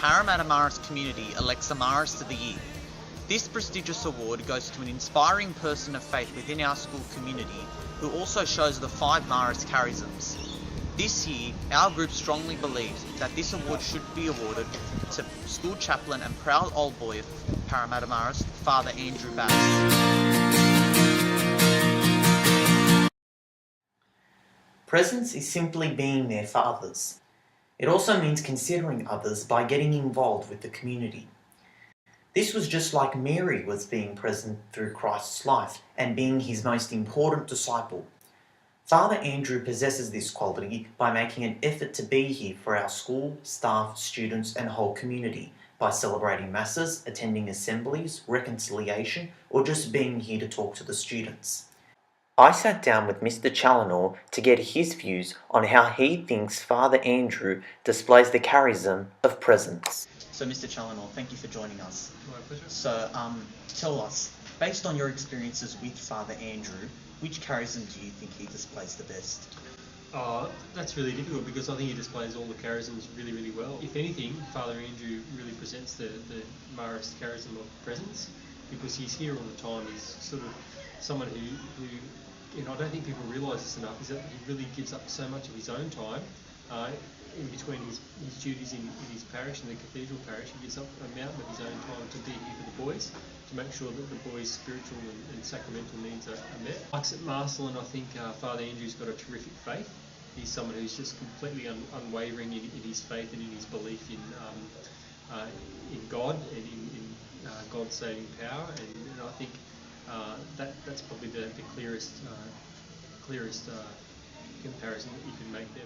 Parramatta Marist community elects a Marist of the Year. This prestigious award goes to an inspiring person of faith within our school community who also shows the 5 Marist charisms. This year, our group strongly believes that this award should be awarded to school chaplain and proud old boy of Parramatta Marist, Father Andrew Bass. Presence is simply being there for others. It also means considering others by getting involved with the community. This was just like Mary was being present through Christ's life and being his most important disciple. Father Andrew possesses this quality by making an effort to be here for our school, staff, students and whole community by celebrating masses, attending assemblies, reconciliation, or just being here to talk to the students. I sat down with Mr Challinor to get his views on how he thinks Father Andrew displays the charism of presence. So Mr Challinor, thank you for joining us. My pleasure. So tell us, based on your experiences with Father Andrew, which charism do you think he displays the best? That's really difficult because I think he displays all the charisms really, really well. If anything, Father Andrew really presents the Marist charism of presence because he's here all the time. He's sort of someone who I don't think people realise this enough, is that he really gives up so much of his own time in between his duties in his parish, in the cathedral parish. He gives up a mountain of his own time to be here for the boys, to make sure that the boys' spiritual and sacramental needs are met. Like St Marcelin, I think Father Andrew's got a terrific faith. He's someone who's just completely unwavering in his faith and in his belief in God and in God's saving power, and I think that's probably the clearest comparison that you can make there.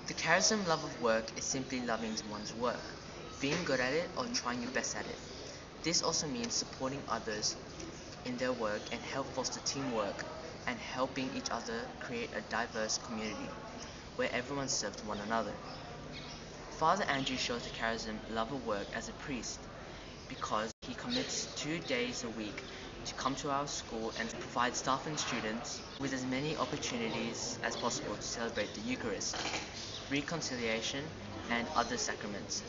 The charism love of work is simply loving one's work, being good at it or trying your best at it. This also means supporting others in their work and help foster teamwork and helping each other create a diverse community where everyone serves one another. Father Andrew shows the charism love of work as a priest because he commits 2 days a week to come to our school and provide staff and students with as many opportunities as possible to celebrate the Eucharist, reconciliation and other sacraments.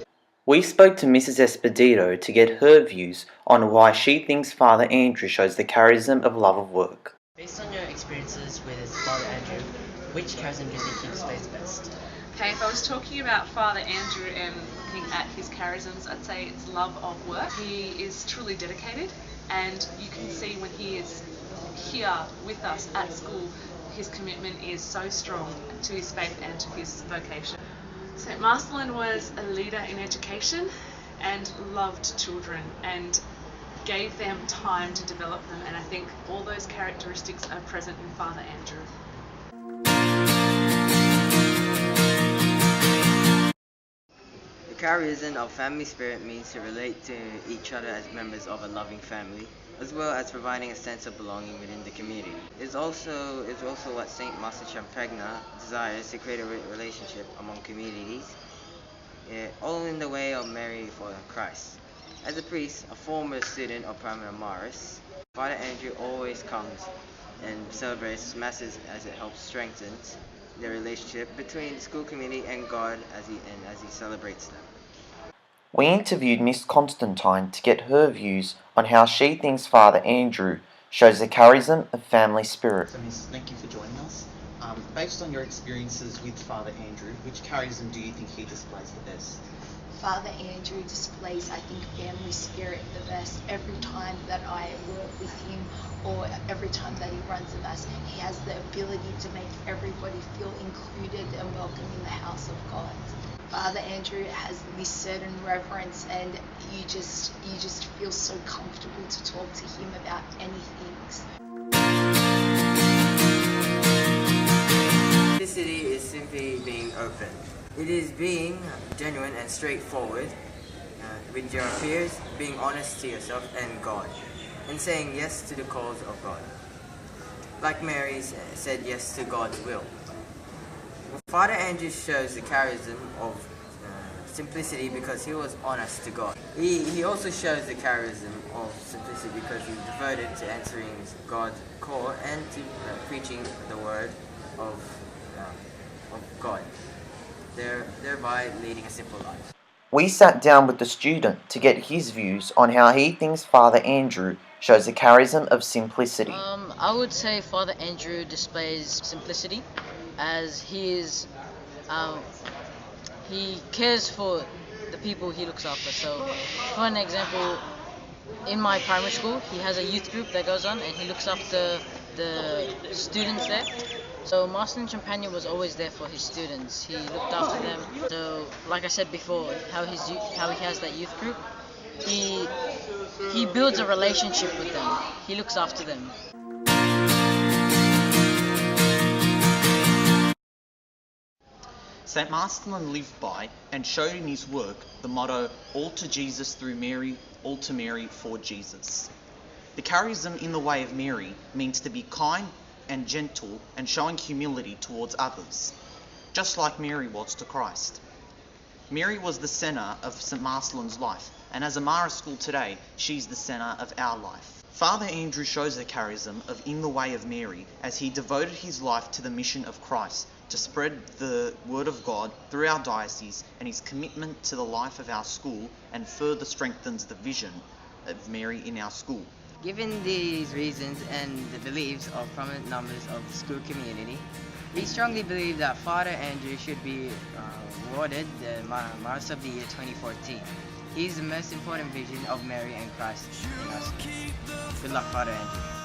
We spoke to Mrs Espedido to get her views on why she thinks Father Andrew shows the charism of love of work. Based on your experiences with Father Andrew, which charism do you think he displays best? Okay, if I was talking about Father Andrew and looking at his charisms, I'd say it's love of work. He is truly dedicated, and you can see when he is here with us at school, his commitment is so strong to his faith and to his vocation. St Marcelin was a leader in education and loved children and gave them time to develop them, and I think all those characteristics are present in Father Andrew. The charism of family spirit means to relate to each other as members of a loving family, as well as providing a sense of belonging within the community. It's also what St. Mr Challinor desires, to create a relationship among communities, all in the way of Mary for Christ. As a priest, a former student of Parramatta Marist, Father Andrew always comes and celebrates masses as it helps strengthen the relationship between the school community and God as he celebrates them. We interviewed Miss Constantine to get her views on how she thinks Father Andrew shows the charism of family spirit. So Miss, thank you for joining us. Based on your experiences with Father Andrew, which charism do you think he displays the best? Father Andrew displays, I think, family spirit the best. Every time that I work with him or every time that he runs a mass, he has the ability to make everybody feel included and welcome in the house of God. Father Andrew has this certain reverence, and you just feel so comfortable to talk to him about anything. Simplicity is simply being open. It is being genuine and straightforward with your peers, being honest to yourself and God, and saying yes to the calls of God. Like Mary said yes to God's will. Father Andrew shows the charism of simplicity because he was honest to God. He also shows the charism of simplicity because he's devoted to answering God's call and to preaching the word of God, thereby leading a simple life. We sat down with the student to get his views on how he thinks Father Andrew shows a charism of simplicity. I would say Father Andrew displays simplicity, as he cares for the people he looks after. So, for an example, in my primary school, he has a youth group that goes on, and he looks after the students there. So Master and Champagne was always there for his students. He looked after them. So, like I said before, how he has that youth group, he builds a relationship with them. He looks after them. St. Marston lived by and showed in his work the motto, all to Jesus through Mary, all to Mary for Jesus. The charism in the way of Mary means to be kind and gentle and showing humility towards others, just like Mary was to Christ. Mary was the centre of St. Marcelline's life, and as a Marist school today, she's the centre of our life. Father Andrew shows the charism of in the way of Mary as he devoted his life to the mission of Christ, to spread the word of God through our diocese, and his commitment to the life of our school and further strengthens the vision of Mary in our school. Given these reasons and the beliefs of prominent members of the school community, we strongly believe that Father Andrew should be awarded the Marist of the Year 2014. He is the most important vision of Mary and Christ in our school. Good luck, Father Andrew.